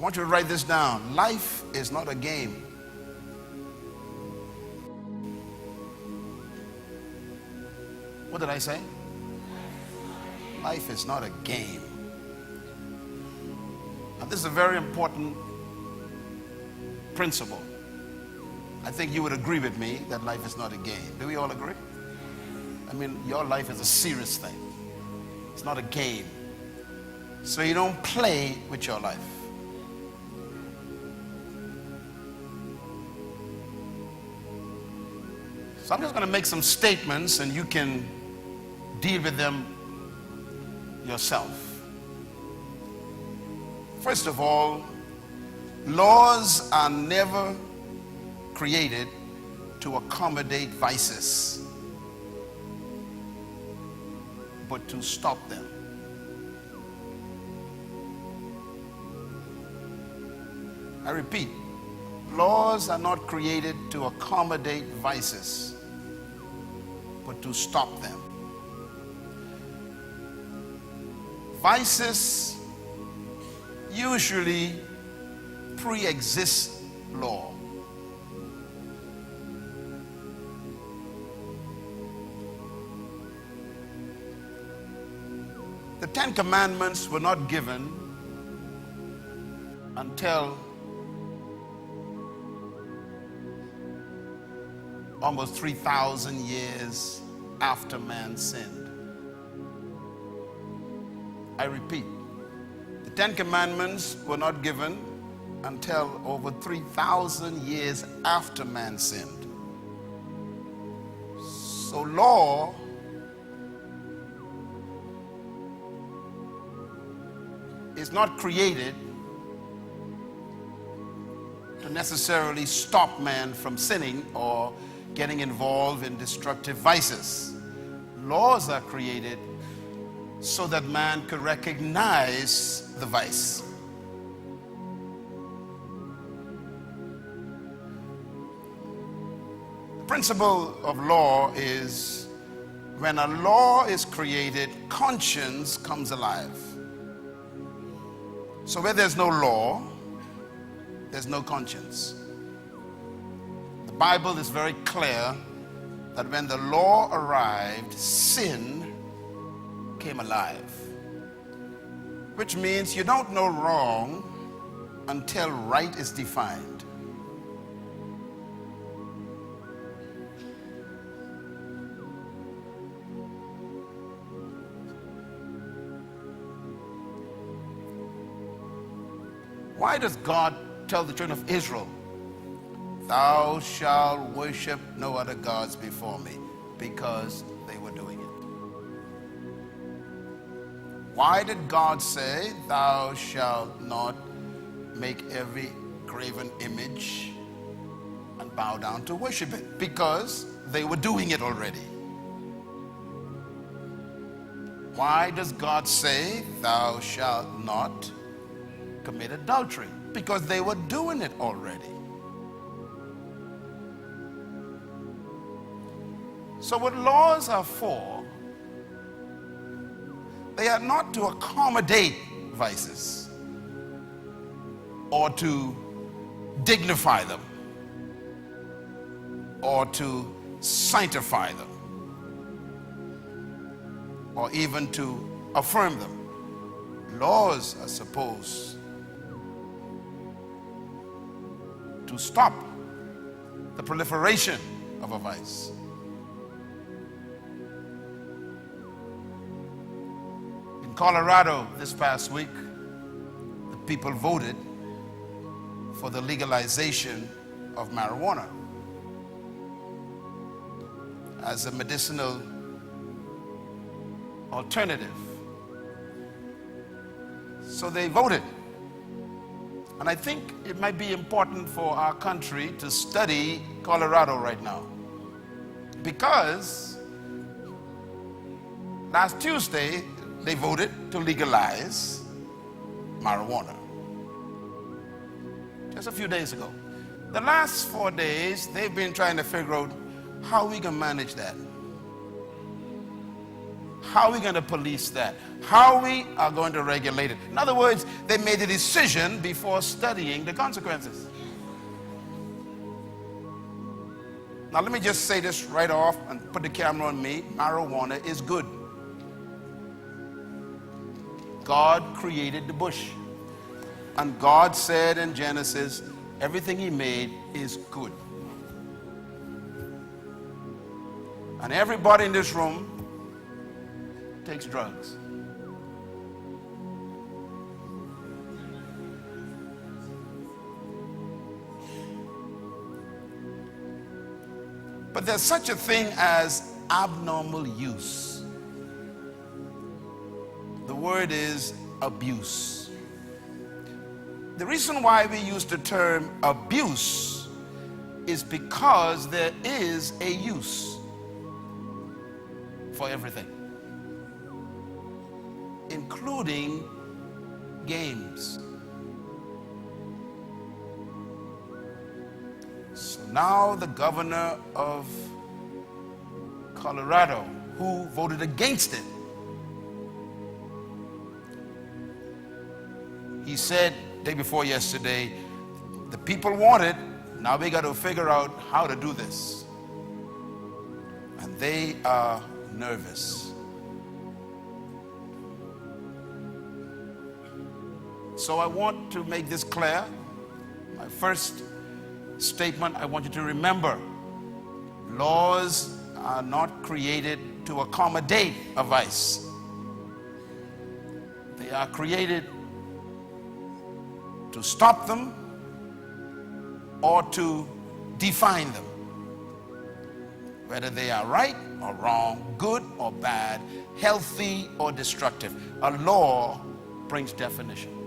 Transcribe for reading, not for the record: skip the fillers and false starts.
I want you to write this down. Life is not a game. What did I say? Life is not a game. Now, this is a very important principle. I think you would agree with me that life is not a game. Do we all agree? I mean, your life is a serious thing. It's not a game. So you don't play with your life. So I'm just going to make some statements and you can deal with them yourself. First of all, laws are never created to accommodate vices, but to stop them. I repeat, laws are not created to accommodate vices, but to stop them. Vices usually pre-exist law. The Ten Commandments were not given until almost 3,000 years after man sinned. I repeat, the Ten Commandments were not given until over 3,000 years after man sinned. So law is not created to necessarily stop man from sinning or getting involved in destructive vices. Laws are created so that man could recognize the vice. The principle of law is when a law is created, conscience comes alive. So where there's no law, there's no conscience. The Bible is very clear that when the law arrived, sin came alive. Which means you don't know wrong until right is defined. Why does God tell the children of Israel, "Thou shalt worship no other gods before me"? Because they were doing it. Why did God say, "Thou shalt not make every graven image and bow down to worship it"? Because they were doing it already. Why does God say, "Thou shalt not commit adultery"? Because they were doing it already. So what laws are for, they are not to accommodate vices or to dignify them or to sanctify them or even to affirm them. Laws are supposed to stop the proliferation of a vice. In Colorado this past week, the people voted for the legalization of marijuana as a medicinal alternative. So they voted. And I think it might be important for our country to study Colorado right now. Because last Tuesday, they voted to legalize marijuana. Just a few days ago. The last 4 days, they've been trying to figure out how we can manage that. How are we going to police that? How we are going to regulate it? In other words, they made a decision before studying the consequences. Now let me just say this right off and put the camera on me. Marijuana is good. God created the bush. And God said in Genesis, everything he made is good. And everybody in this room takes drugs. But there's such a thing as abnormal use. The word is abuse. The reason why we use the term abuse is because there is a use for everything, including games. So now the governor of Colorado, who voted against it, he said day before yesterday, the people want it, now we got to figure out how to do this. And they are nervous. So I want to make this clear. My first statement, I want you to remember, laws are not created to accommodate a vice. They are created to stop them or to define them. Whether they are right or wrong, good or bad, healthy or destructive. A law brings definition.